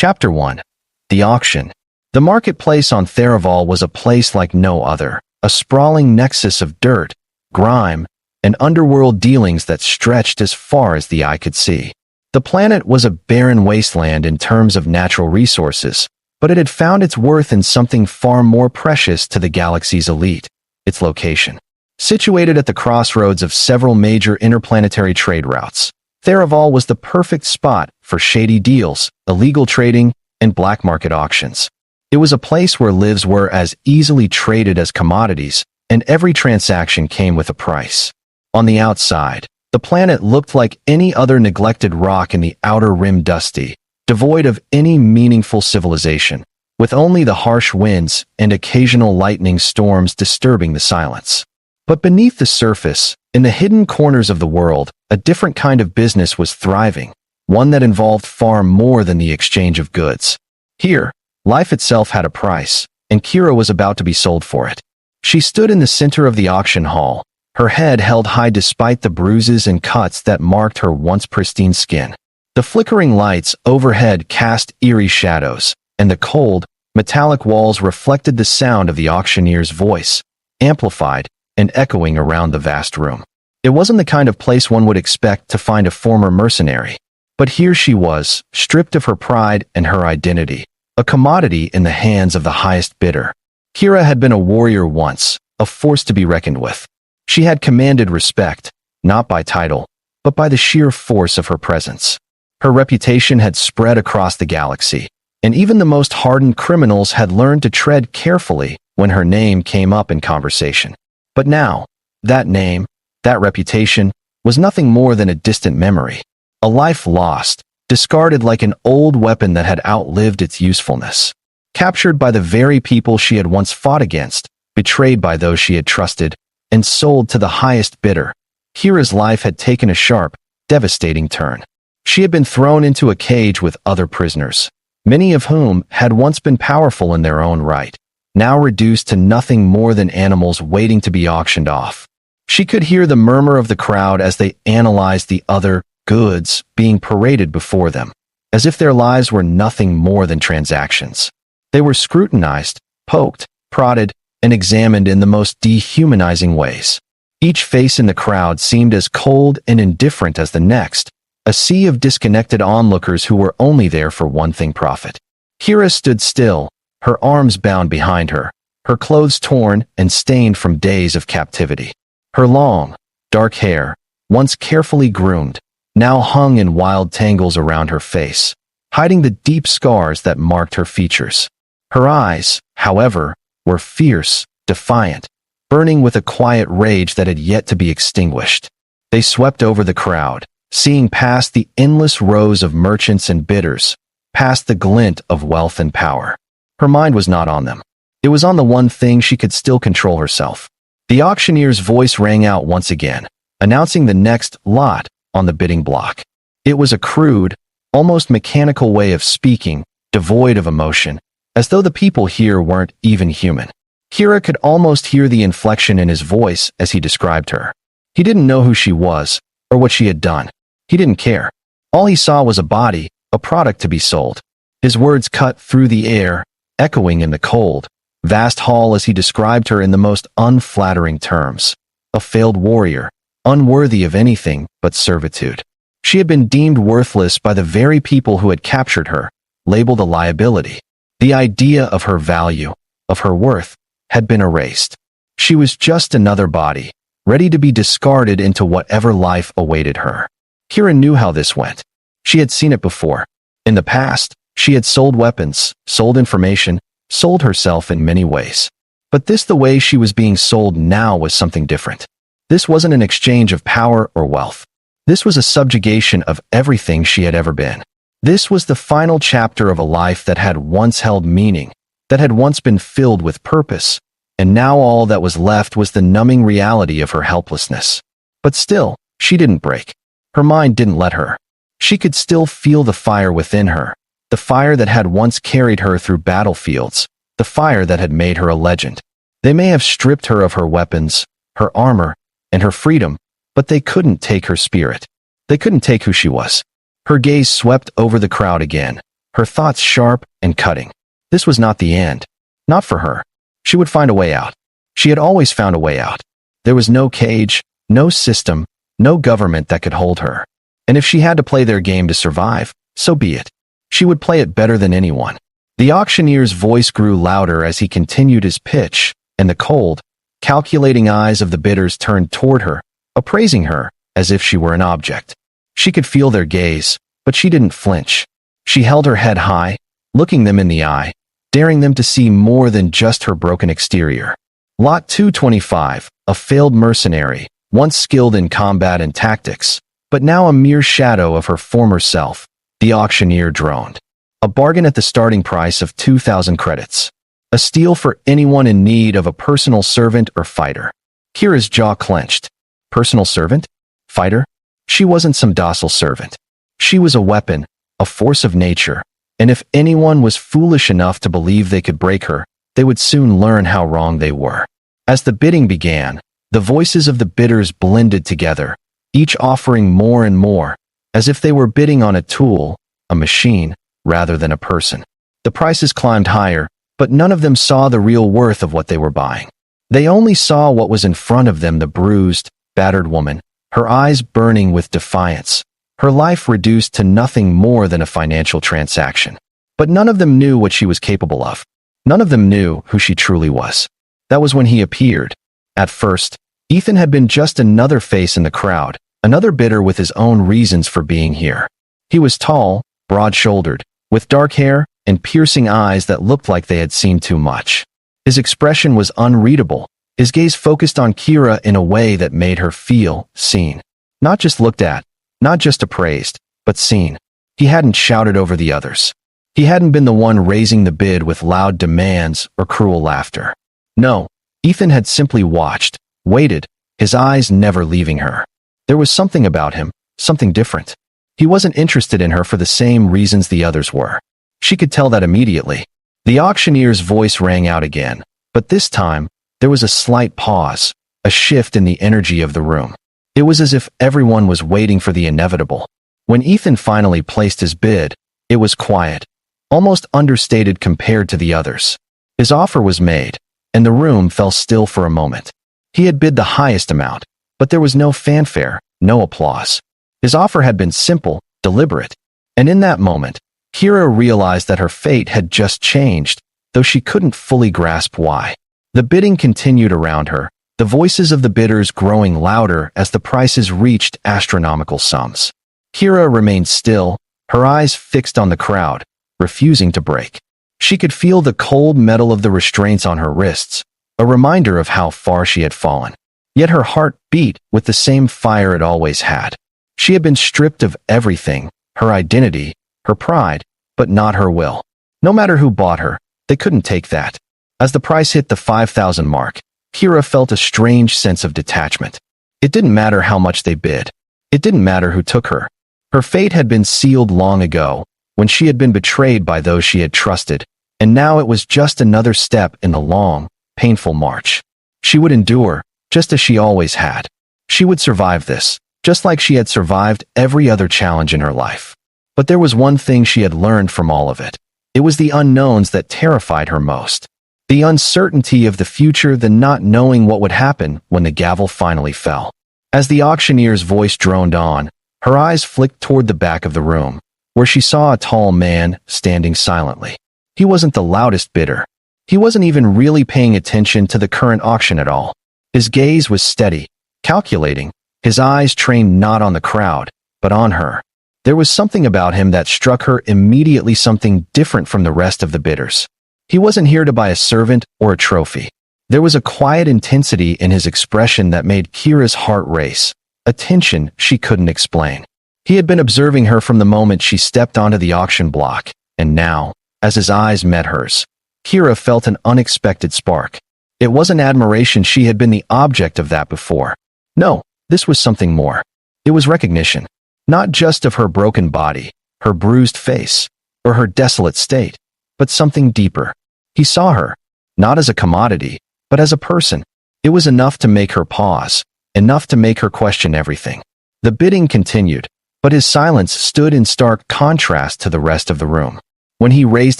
Chapter 1. The Auction. The marketplace on Theraval was a place like no other, a sprawling nexus of dirt, grime, and underworld dealings that stretched as far as the eye could see. The planet was a barren wasteland in terms of natural resources, but it had found its worth in something far more precious to the galaxy's elite: its location. Situated at the crossroads of several major interplanetary trade routes, Theraval was the perfect spot for shady deals, illegal trading, and black market auctions. It was a place where lives were as easily traded as commodities, and every transaction came with a price. On the outside, the planet looked like any other neglected rock in the outer rim, dusty, devoid of any meaningful civilization, with only the harsh winds and occasional lightning storms disturbing the silence. But beneath the surface, in the hidden corners of the world, a different kind of business was thriving, one that involved far more than the exchange of goods. Here, life itself had a price, and Kira was about to be sold for it. She stood in the center of the auction hall, her head held high despite the bruises and cuts that marked her once pristine skin. The flickering lights overhead cast eerie shadows, and the cold, metallic walls reflected the sound of the auctioneer's voice, amplified and echoing around the vast room. It wasn't the kind of place one would expect to find a former mercenary. But here she was, stripped of her pride and her identity, a commodity in the hands of the highest bidder. Kira had been a warrior once, a force to be reckoned with. She had commanded respect, not by title, but by the sheer force of her presence. Her reputation had spread across the galaxy, and even the most hardened criminals had learned to tread carefully when her name came up in conversation. But now, that name, that reputation, was nothing more than a distant memory, a life lost, discarded like an old weapon that had outlived its usefulness. Captured by the very people she had once fought against, betrayed by those she had trusted, and sold to the highest bidder, Kira's life had taken a sharp, devastating turn. She had been thrown into a cage with other prisoners, many of whom had once been powerful in their own right, now reduced to nothing more than animals waiting to be auctioned off. She could hear the murmur of the crowd as they analyzed the other goods being paraded before them, as if their lives were nothing more than transactions. They were scrutinized, poked, prodded, and examined in the most dehumanizing ways. Each face in the crowd seemed as cold and indifferent as the next, a sea of disconnected onlookers who were only there for one thing: profit. Kira stood still, her arms bound behind her, her clothes torn and stained from days of captivity. Her long, dark hair, once carefully groomed, now hung in wild tangles around her face, hiding the deep scars that marked her features. Her eyes, however, were fierce, defiant, burning with a quiet rage that had yet to be extinguished. They swept over the crowd, seeing past the endless rows of merchants and bidders, past the glint of wealth and power. Her mind was not on them. It was on the one thing she could still control: herself. The auctioneer's voice rang out once again, announcing the next lot on the bidding block. It was a crude, almost mechanical way of speaking, devoid of emotion, as though the people here weren't even human. Kira could almost hear the inflection in his voice as he described her. He didn't know who she was, or what she had done. He didn't care. All he saw was a body, a product to be sold. His words cut through the air, echoing in the cold, vast hall as he described her in the most unflattering terms: a failed warrior, unworthy of anything but servitude. She had been deemed worthless by the very people who had captured her, labeled a liability. The idea of her value, of her worth, had been erased. She was just another body, ready to be discarded into whatever life awaited her. Kira knew how this went. She had seen it before. In the past, she had sold weapons, sold information, sold herself in many ways. But the way she was being sold now was something different. This wasn't an exchange of power or wealth. This was a subjugation of everything she had ever been. This was the final chapter of a life that had once held meaning, that had once been filled with purpose, and now all that was left was the numbing reality of her helplessness. But still, she didn't break. Her mind didn't let her. She could still feel the fire within her, the fire that had once carried her through battlefields, the fire that had made her a legend. They may have stripped her of her weapons, her armor, and her freedom, but they couldn't take her spirit. They couldn't take who she was. Her gaze swept over the crowd again, her thoughts sharp and cutting. This was not the end. Not for her. She would find a way out. She had always found a way out. There was no cage, no system, no government that could hold her. And if she had to play their game to survive, so be it. She would play it better than anyone. The auctioneer's voice grew louder as he continued his pitch, and the cold, calculating eyes of the bidders turned toward her, appraising her as if she were an object. She could feel their gaze, but she didn't flinch. She held her head high, looking them in the eye, daring them to see more than just her broken exterior. Lot 225, a failed mercenary, once skilled in combat and tactics, but now a mere shadow of her former self, the auctioneer droned. A bargain at the starting price of 2,000 credits. A steal for anyone in need of a personal servant or fighter. Kira's jaw clenched. Personal servant? Fighter? She wasn't some docile servant. She was a weapon, a force of nature, and if anyone was foolish enough to believe they could break her, they would soon learn how wrong they were. As the bidding began, the voices of the bidders blended together, each offering more and more, as if they were bidding on a tool, a machine, rather than a person. The prices climbed higher, but none of them saw the real worth of what they were buying. They only saw what was in front of them, the bruised, battered woman, her eyes burning with defiance, her life reduced to nothing more than a financial transaction. But none of them knew what she was capable of. None of them knew who she truly was. That was when he appeared. At first, Ethan had been just another face in the crowd, another bidder with his own reasons for being here. He was tall, broad-shouldered, with dark hair and piercing eyes that looked like they had seen too much. His expression was unreadable, his gaze focused on Kira in a way that made her feel seen. Not just looked at, not just appraised, but seen. He hadn't shouted over the others. He hadn't been the one raising the bid with loud demands or cruel laughter. No, Ethan had simply watched, waited, his eyes never leaving her. There was something about him, something different. He wasn't interested in her for the same reasons the others were. She could tell that immediately. The auctioneer's voice rang out again, but this time, there was a slight pause, a shift in the energy of the room. It was as if everyone was waiting for the inevitable. When Ethan finally placed his bid, it was quiet, almost understated compared to the others. His offer was made, and the room fell still for a moment. He had bid the highest amount, but there was no fanfare, no applause. His offer had been simple, deliberate, and in that moment, Kira realized that her fate had just changed, though she couldn't fully grasp why. The bidding continued around her, the voices of the bidders growing louder as the prices reached astronomical sums. Kira remained still, her eyes fixed on the crowd, refusing to break. She could feel the cold metal of the restraints on her wrists, a reminder of how far she had fallen. Yet her heart beat with the same fire it always had. She had been stripped of everything, her identity, her pride, but not her will. No matter who bought her, they couldn't take that. As the price hit the 5,000 mark, Kira felt a strange sense of detachment. It didn't matter how much they bid. It didn't matter who took her. Her fate had been sealed long ago, when she had been betrayed by those she had trusted, and now it was just another step in the long, painful march. She would endure, just as she always had. She would survive this, just like she had survived every other challenge in her life. But there was one thing she had learned from all of it. It was the unknowns that terrified her most. The uncertainty of the future, the not knowing what would happen when the gavel finally fell. As the auctioneer's voice droned on, her eyes flicked toward the back of the room, where she saw a tall man standing silently. He wasn't the loudest bidder. He wasn't even really paying attention to the current auction at all. His gaze was steady, calculating, his eyes trained not on the crowd, but on her. There was something about him that struck her immediately, something different from the rest of the bidders. He wasn't here to buy a servant or a trophy. There was a quiet intensity in his expression that made Kira's heart race, a tension she couldn't explain. He had been observing her from the moment she stepped onto the auction block, and now, as his eyes met hers, Kira felt an unexpected spark. It wasn't admiration, she had been the object of that before. No, this was something more. It was recognition. Not just of her broken body, her bruised face, or her desolate state, but something deeper. He saw her, not as a commodity, but as a person. It was enough to make her pause, enough to make her question everything. The bidding continued, but his silence stood in stark contrast to the rest of the room. When he raised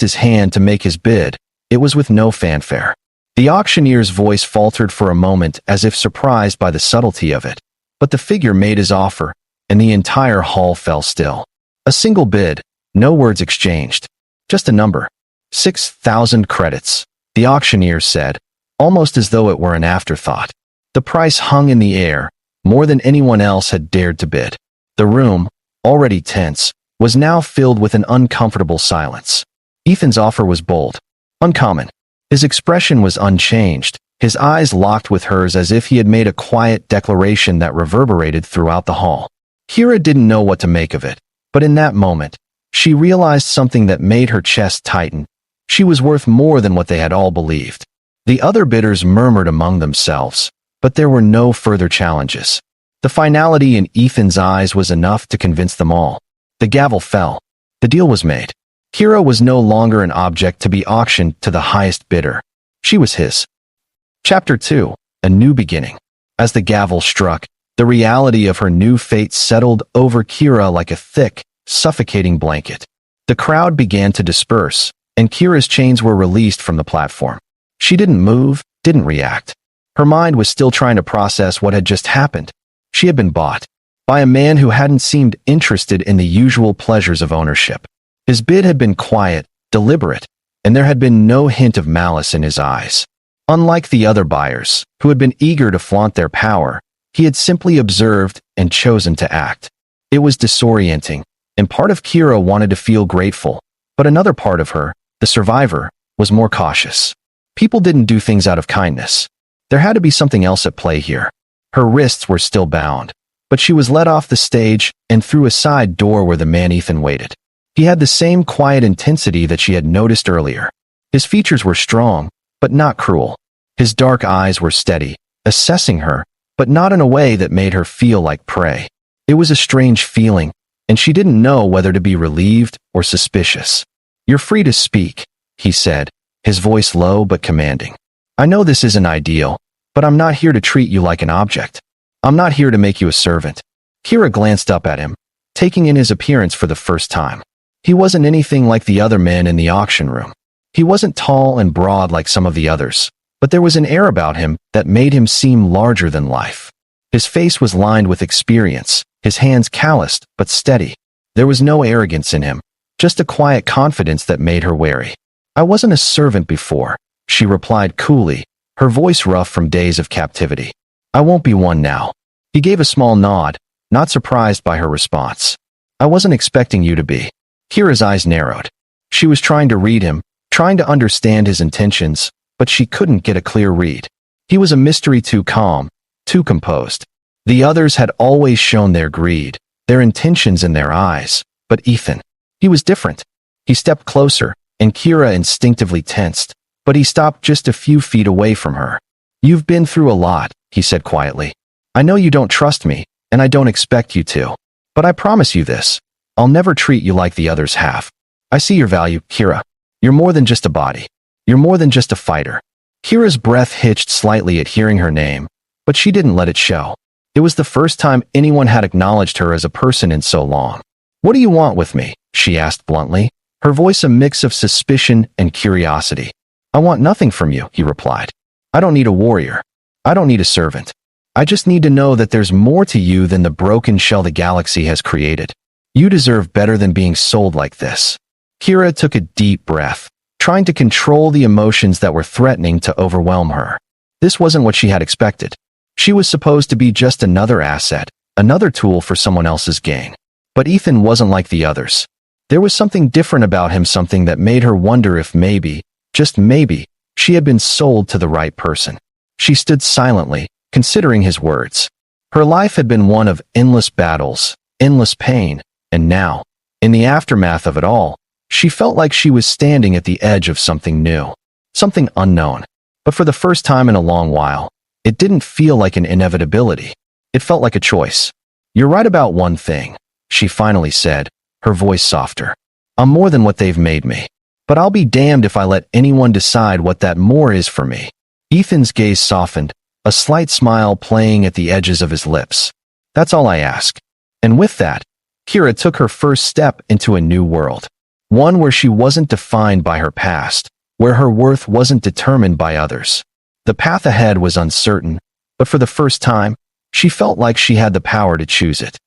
his hand to make his bid, it was with no fanfare. The auctioneer's voice faltered for a moment as if surprised by the subtlety of it, but the figure made his offer, and the entire hall fell still. A single bid, no words exchanged. Just a number. 6,000 credits, the auctioneer said, almost as though it were an afterthought. The price hung in the air, more than anyone else had dared to bid. The room, already tense, was now filled with an uncomfortable silence. Ethan's offer was bold, uncommon. His expression was unchanged, his eyes locked with hers as if he had made a quiet declaration that reverberated throughout the hall. Kira didn't know what to make of it, but in that moment, she realized something that made her chest tighten. She was worth more than what they had all believed. The other bidders murmured among themselves, but there were no further challenges. The finality in Ethan's eyes was enough to convince them all. The gavel fell. The deal was made. Kira was no longer an object to be auctioned to the highest bidder. She was his. Chapter 2, A New Beginning. As the gavel struck, the reality of her new fate settled over Kira like a thick, suffocating blanket. The crowd began to disperse, and Kira's chains were released from the platform. She didn't move, didn't react. Her mind was still trying to process what had just happened. She had been bought by a man who hadn't seemed interested in the usual pleasures of ownership. His bid had been quiet, deliberate, and there had been no hint of malice in his eyes. Unlike the other buyers, who had been eager to flaunt their power, he had simply observed and chosen to act. It was disorienting, and part of Kira wanted to feel grateful, but another part of her, the survivor, was more cautious. People didn't do things out of kindness. There had to be something else at play here. Her wrists were still bound, but she was led off the stage and through a side door where the man Ethan waited. He had the same quiet intensity that she had noticed earlier. His features were strong, but not cruel. His dark eyes were steady, assessing her, but not in a way that made her feel like prey. It was a strange feeling, and she didn't know whether to be relieved or suspicious. "You're free to speak," he said, his voice low but commanding. "I know this isn't ideal, but I'm not here to treat you like an object. I'm not here to make you a servant." Kira glanced up at him, taking in his appearance for the first time. He wasn't anything like the other men in the auction room. He wasn't tall and broad like some of the others, but there was an air about him that made him seem larger than life. His face was lined with experience, his hands calloused but steady. There was no arrogance in him, just a quiet confidence that made her wary. "I wasn't a servant before," she replied coolly, her voice rough from days of captivity. "I won't be one now." He gave a small nod, not surprised by her response. "I wasn't expecting you to be." Kira's eyes narrowed. She was trying to read him, trying to understand his intentions, but she couldn't get a clear read. He was a mystery, too calm, too composed. The others had always shown their greed, their intentions in their eyes, but Ethan, he was different. He stepped closer, and Kira instinctively tensed, but he stopped just a few feet away from her. "You've been through a lot," he said quietly. "I know you don't trust me, and I don't expect you to. But I promise you this. I'll never treat you like the others have. I see your value, Kira. You're more than just a body. You're more than just a fighter." Kira's breath hitched slightly at hearing her name, but she didn't let it show. It was the first time anyone had acknowledged her as a person in so long. "What do you want with me?" she asked bluntly, her voice a mix of suspicion and curiosity. "I want nothing from you," he replied. "I don't need a warrior. I don't need a servant. I just need to know that there's more to you than the broken shell the galaxy has created. You deserve better than being sold like this." Kira took a deep breath, trying to control the emotions that were threatening to overwhelm her. This wasn't what she had expected. She was supposed to be just another asset, another tool for someone else's gain. But Ethan wasn't like the others. There was something different about him, something that made her wonder if maybe, just maybe, she had been sold to the right person. She stood silently, considering his words. Her life had been one of endless battles, endless pain, and now, in the aftermath of it all, she felt like she was standing at the edge of something new, something unknown. But for the first time in a long while, it didn't feel like an inevitability. It felt like a choice. "You're right about one thing," she finally said, her voice softer. "I'm more than what they've made me. But I'll be damned if I let anyone decide what that more is for me." Ethan's gaze softened, a slight smile playing at the edges of his lips. "That's all I ask." And with that, Kira took her first step into a new world. one where she wasn't defined by her past, where her worth wasn't determined by others. The path ahead was uncertain, but for the first time, she felt like she had the power to choose it.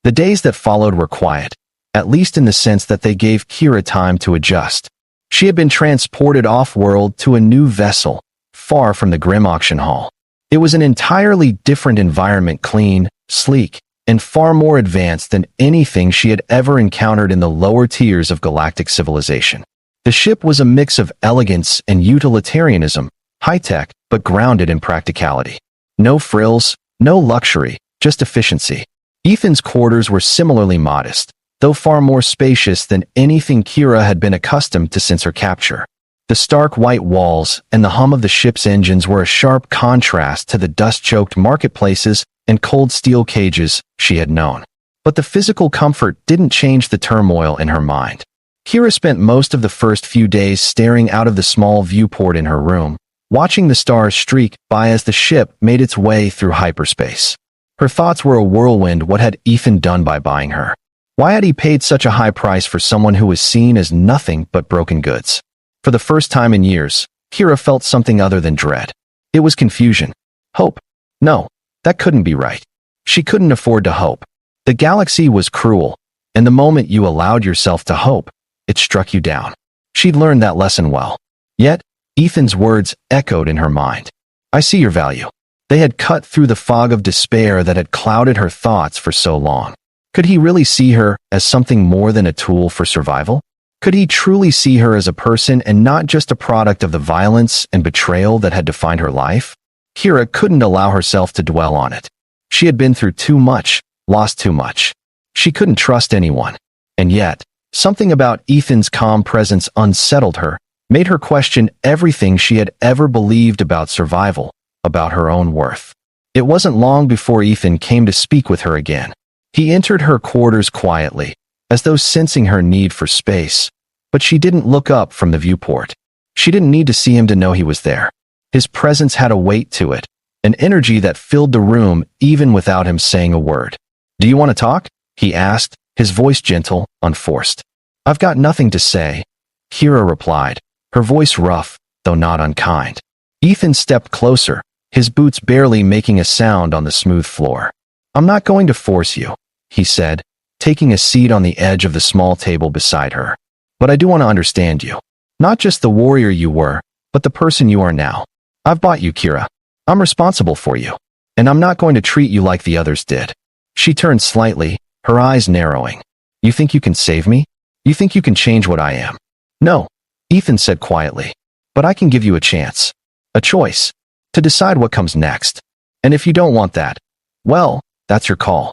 The days that followed were quiet, at least in the sense that they gave Kira time to adjust. She had been transported off-world to a new vessel, far from the grim auction hall. It was an entirely different environment, clean, sleek, and far more advanced than anything she had ever encountered in the lower tiers of galactic civilization. The ship was a mix of elegance and utilitarianism, high-tech, but grounded in practicality. No frills, no luxury, just efficiency. Ethan's quarters were similarly modest, though far more spacious than anything Kira had been accustomed to since her capture. The stark white walls and the hum of the ship's engines were a sharp contrast to the dust-choked marketplaces and cold steel cages she had known. But the physical comfort didn't change the turmoil in her mind. Kira spent most of the first few days staring out of the small viewport in her room, watching the stars streak by as the ship made its way through hyperspace. Her thoughts were a whirlwind. What had Ethan done by buying her? Why had he paid such a high price for someone who was seen as nothing but broken goods? For the first time in years, Kira felt something other than dread. It was confusion. Hope. No, that couldn't be right. She couldn't afford to hope. The galaxy was cruel, and the moment you allowed yourself to hope, it struck you down. She'd learned that lesson well. Yet, Ethan's words echoed in her mind. I see your value. They had cut through the fog of despair that had clouded her thoughts for so long. Could he really see her as something more than a tool for survival? Could he truly see her as a person and not just a product of the violence and betrayal that had defined her life? Kira couldn't allow herself to dwell on it. She had been through too much, lost too much. She couldn't trust anyone. And yet, something about Ethan's calm presence unsettled her, made her question everything she had ever believed about survival, about her own worth. It wasn't long before Ethan came to speak with her again. He entered her quarters quietly, as though sensing her need for space, but she didn't look up from the viewport. She didn't need to see him to know he was there. His presence had a weight to it, an energy that filled the room even without him saying a word. Do you want to talk? He asked, his voice gentle, unforced. I've got nothing to say, Kira replied, her voice rough, though not unkind. Ethan stepped closer, his boots barely making a sound on the smooth floor. I'm not going to force you, he said, taking a seat on the edge of the small table beside her. But I do want to understand you. Not just the warrior you were, but the person you are now. I've bought you, Kira. I'm responsible for you. And I'm not going to treat you like the others did. She turned slightly, her eyes narrowing. You think you can save me? You think you can change what I am? No, Ethan said quietly. But I can give you a chance. A choice. To decide what comes next. And if you don't want that, well, that's your call.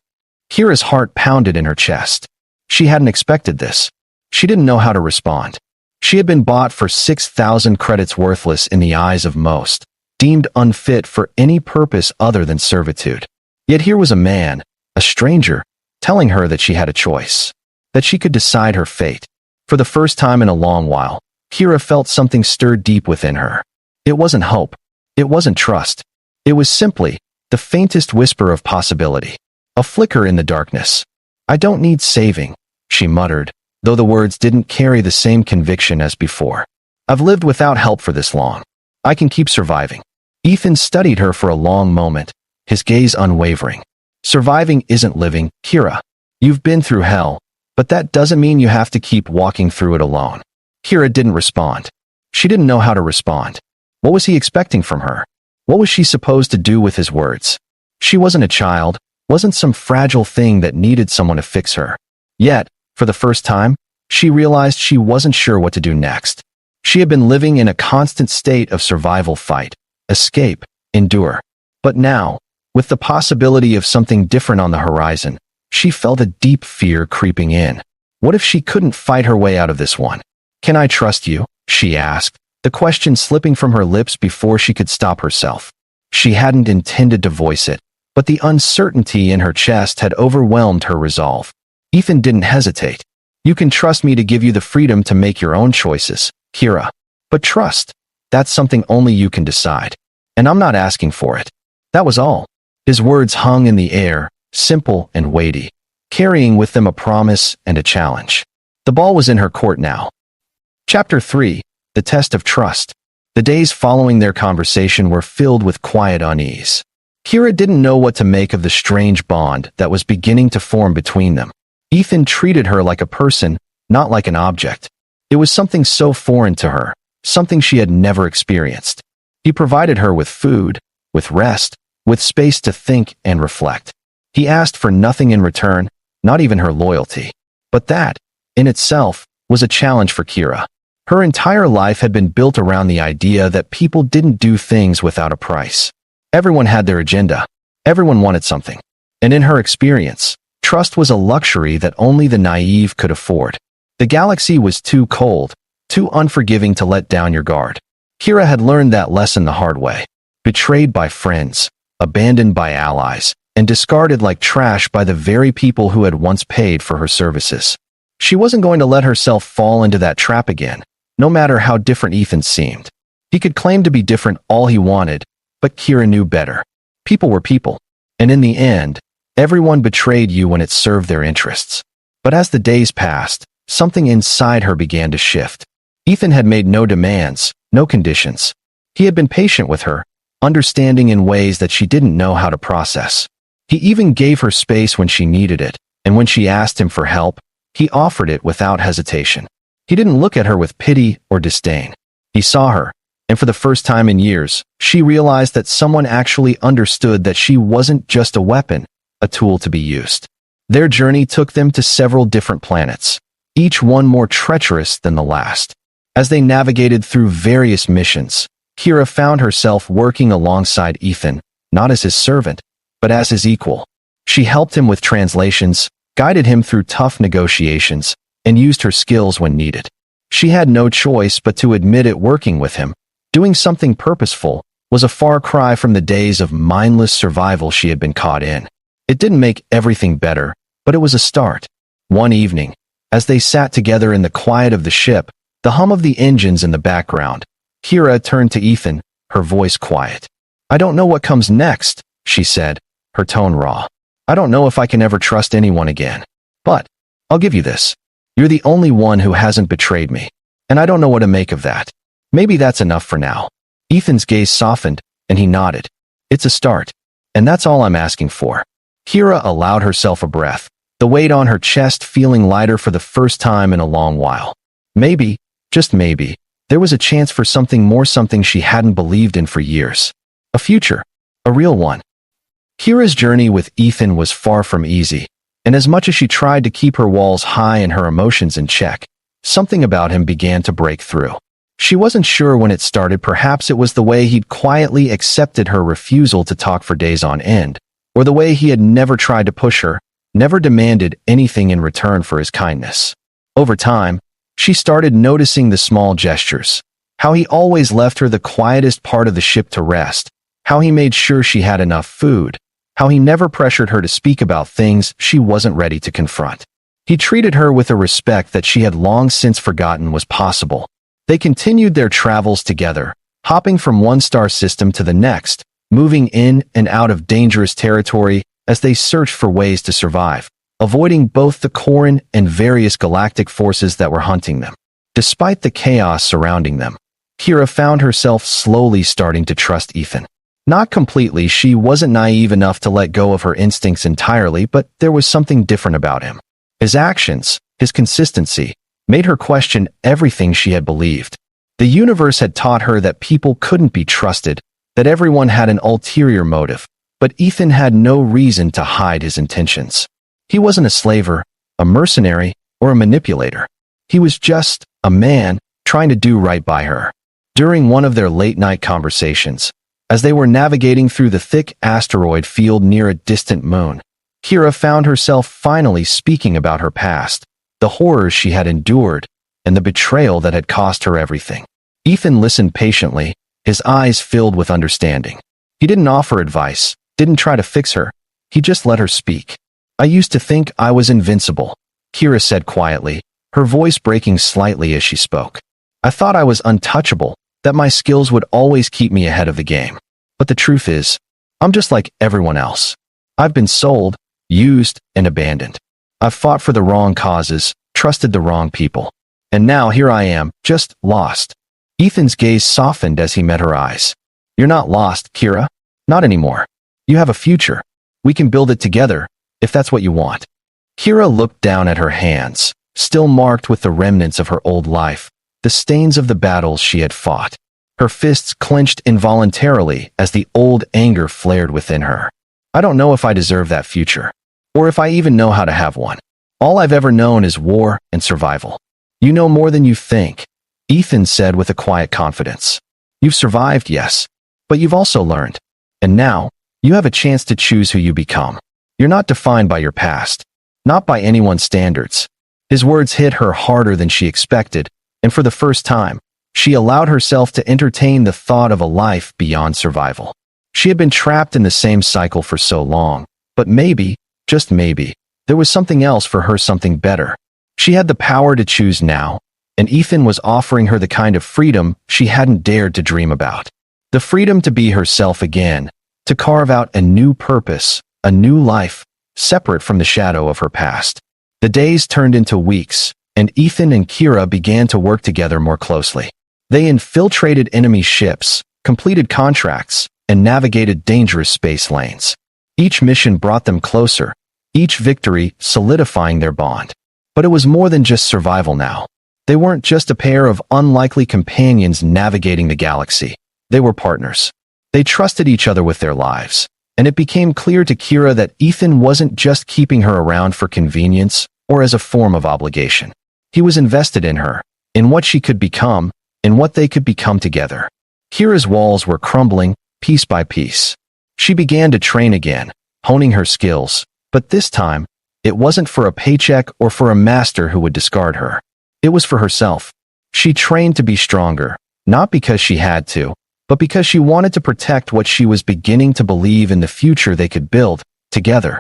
Kira's heart pounded in her chest. She hadn't expected this. She didn't know how to respond. She had been bought for 6,000 credits, worthless in the eyes of most, deemed unfit for any purpose other than servitude. Yet here was a man, a stranger, telling her that she had a choice, that she could decide her fate. For the first time in a long while, Kira felt something stir deep within her. It wasn't hope. It wasn't trust. It was simply the faintest whisper of possibility, a flicker in the darkness. I don't need saving, she muttered, though the words didn't carry the same conviction as before. I've lived without help for this long. I can keep surviving. Ethan studied her for a long moment, his gaze unwavering. Surviving isn't living, Kira. You've been through hell, but that doesn't mean you have to keep walking through it alone. Kira didn't respond. She didn't know how to respond. What was he expecting from her? What was she supposed to do with his words? She wasn't a child, wasn't some fragile thing that needed someone to fix her. Yet, for the first time, she realized she wasn't sure what to do next. She had been living in a constant state of survival, fight, escape, endure. But now, with the possibility of something different on the horizon, she felt a deep fear creeping in. What if she couldn't fight her way out of this one? Can I trust you? She asked, the question slipping from her lips before she could stop herself. She hadn't intended to voice it, but the uncertainty in her chest had overwhelmed her resolve. Ethan didn't hesitate. You can trust me to give you the freedom to make your own choices, Kira. But trust, that's something only you can decide. And I'm not asking for it. That was all. His words hung in the air, simple and weighty, carrying with them a promise and a challenge. The ball was in her court now. Chapter 3. The Test of Trust. The days following their conversation were filled with quiet unease. Kira didn't know what to make of the strange bond that was beginning to form between them. Ethan treated her like a person, not like an object. It was something so foreign to her, something she had never experienced. He provided her with food, with rest, with space to think and reflect. He asked for nothing in return, not even her loyalty. But that, in itself, was a challenge for Kira. Her entire life had been built around the idea that people didn't do things without a price. Everyone had their agenda. Everyone wanted something. And in her experience, trust was a luxury that only the naive could afford. The galaxy was too cold, too unforgiving to let down your guard. Kira had learned that lesson the hard way. Betrayed by friends, abandoned by allies, and discarded like trash by the very people who had once paid for her services. She wasn't going to let herself fall into that trap again, no matter how different Ethan seemed. He could claim to be different all he wanted, but Kira knew better. People were people, and in the end, everyone betrayed you when it served their interests. But as the days passed, something inside her began to shift. Ethan had made no demands, no conditions. He had been patient with her, understanding in ways that she didn't know how to process. He even gave her space when she needed it, and when she asked him for help, he offered it without hesitation. He didn't look at her with pity or disdain. He saw her, and for the first time in years, she realized that someone actually understood that she wasn't just a weapon, a tool to be used. Their journey took them to several different planets, each one more treacherous than the last. As they navigated through various missions, Kira found herself working alongside Ethan, not as his servant, but as his equal. She helped him with translations, guided him through tough negotiations, and used her skills when needed. She had no choice but to admit it. Working with him, doing something purposeful, was a far cry from the days of mindless survival she had been caught in. It didn't make everything better, but it was a start. One evening, as they sat together in the quiet of the ship, the hum of the engines in the background, Kira turned to Ethan, her voice quiet. "I don't know what comes next," she said, her tone raw. "I don't know if I can ever trust anyone again. But I'll give you this. You're the only one who hasn't betrayed me. And I don't know what to make of that. Maybe that's enough for now." Ethan's gaze softened, and he nodded. "It's a start. And that's all I'm asking for." Kira allowed herself a breath, the weight on her chest feeling lighter for the first time in a long while. Maybe, just maybe, there was a chance for something more, something she hadn't believed in for years. A future. A real one. Kira's journey with Ethan was far from easy, and as much as she tried to keep her walls high and her emotions in check, something about him began to break through. She wasn't sure when it started. Perhaps it was the way he'd quietly accepted her refusal to talk for days on end, or the way he had never tried to push her, never demanded anything in return for his kindness. Over time, she started noticing the small gestures, how he always left her the quietest part of the ship to rest, how he made sure she had enough food, how he never pressured her to speak about things she wasn't ready to confront. He treated her with a respect that she had long since forgotten was possible. They continued their travels together, hopping from one star system to the next, moving in and out of dangerous territory as they searched for ways to survive, avoiding both the Corran and various galactic forces that were hunting them. Despite the chaos surrounding them, Kira found herself slowly starting to trust Ethan. Not completely. She wasn't naive enough to let go of her instincts entirely, but there was something different about him. His actions, his consistency, made her question everything she had believed. The universe had taught her that people couldn't be trusted, that everyone had an ulterior motive, but Ethan had no reason to hide his intentions. He wasn't a slaver, a mercenary, or a manipulator. He was just a man trying to do right by her. During one of their late-night conversations, as they were navigating through the thick asteroid field near a distant moon, Kira found herself finally speaking about her past, the horrors she had endured, and the betrayal that had cost her everything. Ethan listened patiently, his eyes filled with understanding. He didn't offer advice, didn't try to fix her. He just let her speak. "I used to think I was invincible," Kira said quietly, her voice breaking slightly as she spoke. "I thought I was untouchable, that my skills would always keep me ahead of the game. But the truth is, I'm just like everyone else. I've been sold, used, and abandoned. I've fought for the wrong causes, trusted the wrong people. And now here I am, just lost. Ethan's gaze softened as he met her eyes. You're not lost, Kira. Not anymore. You have a future. We can build it together, if that's what you want. Kira looked down at her hands, still marked with the remnants of her old life, the stains of the battles she had fought. Her fists clenched involuntarily as the old anger flared within her. I don't know if I deserve that future, or if I even know how to have one. All I've ever known is war and survival. You know more than you think, Ethan said with a quiet confidence. You've survived, yes, but you've also learned. And now, you have a chance to choose who you become. You're not defined by your past, not by anyone's standards. His words hit her harder than she expected, and for the first time, she allowed herself to entertain the thought of a life beyond survival. She had been trapped in the same cycle for so long, but maybe, just maybe, there was something else for her, something better. She had the power to choose now, and Ethan was offering her the kind of freedom she hadn't dared to dream about. The freedom to be herself again, to carve out a new purpose, a new life, separate from the shadow of her past. The days turned into weeks, and Ethan and Kira began to work together more closely. They infiltrated enemy ships, completed contracts, and navigated dangerous space lanes. Each mission brought them closer, each victory solidifying their bond. But it was more than just survival now. They weren't just a pair of unlikely companions navigating the galaxy. They were partners. They trusted each other with their lives, and it became clear to Kira that Ethan wasn't just keeping her around for convenience or as a form of obligation. He was invested in her, in what she could become, in what they could become together. Kira's walls were crumbling, piece by piece. She began to train again, honing her skills, but this time, it wasn't for a paycheck or for a master who would discard her. It was for herself. She trained to be stronger, not because she had to, but because she wanted to protect what she was beginning to believe in the future they could build, together.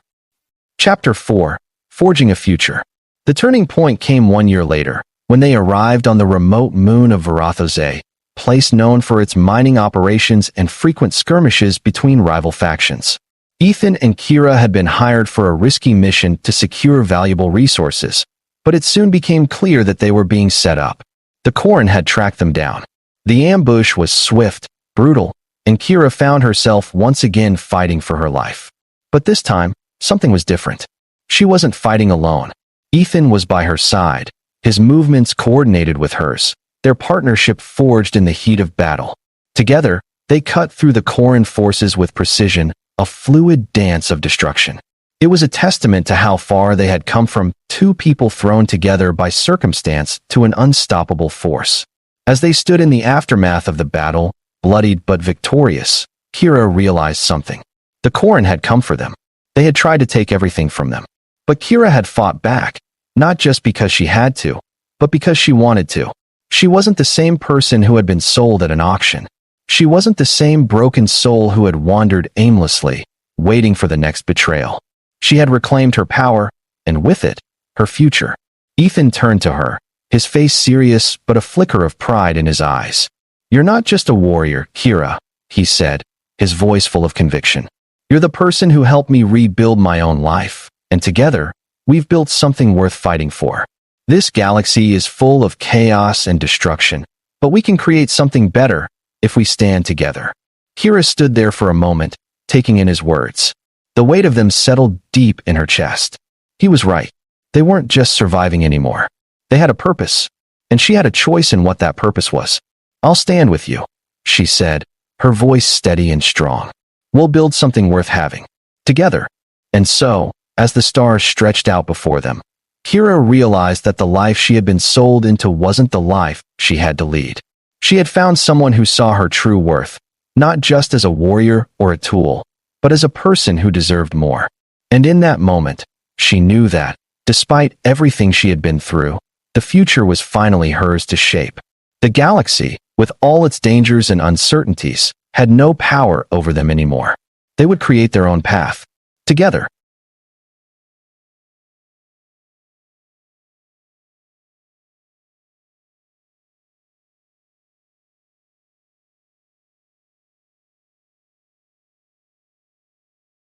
Chapter 4. Forging a Future. The turning point came 1 year later, when they arrived on the remote moon of Varathose, place known for its mining operations and frequent skirmishes between rival factions. Ethan and Kira had been hired for a risky mission to secure valuable resources, but it soon became clear that they were being set up. The Corrin had tracked them down. The ambush was swift, brutal, and Kira found herself once again fighting for her life. But this time, something was different. She wasn't fighting alone. Ethan was by her side, his movements coordinated with hers, their partnership forged in the heat of battle. Together, they cut through the Corrin forces with precision, a fluid dance of destruction. It was a testament to how far they had come from two people thrown together by circumstance to an unstoppable force. As they stood in the aftermath of the battle, bloodied but victorious, Kira realized something. The Corrin had come for them. They had tried to take everything from them. But Kira had fought back, not just because she had to, but because she wanted to. She wasn't the same person who had been sold at an auction. She wasn't the same broken soul who had wandered aimlessly, waiting for the next betrayal. She had reclaimed her power, and with it, her future. Ethan turned to her, his face serious but a flicker of pride in his eyes. You're not just a warrior, Kira, he said, his voice full of conviction. You're the person who helped me rebuild my own life, and together, we've built something worth fighting for. This galaxy is full of chaos and destruction, but we can create something better if we stand together. Kira stood there for a moment, taking in his words. The weight of them settled deep in her chest. He was right. They weren't just surviving anymore. They had a purpose, and she had a choice in what that purpose was. I'll stand with you, she said, her voice steady and strong. We'll build something worth having. Together. And so, as the stars stretched out before them, Kira realized that the life she had been sold into wasn't the life she had to lead. She had found someone who saw her true worth, not just as a warrior or a tool, but as a person who deserved more. And in that moment, she knew that, despite everything she had been through, the future was finally hers to shape. The galaxy, with all its dangers and uncertainties, had no power over them anymore. They would create their own path. Together.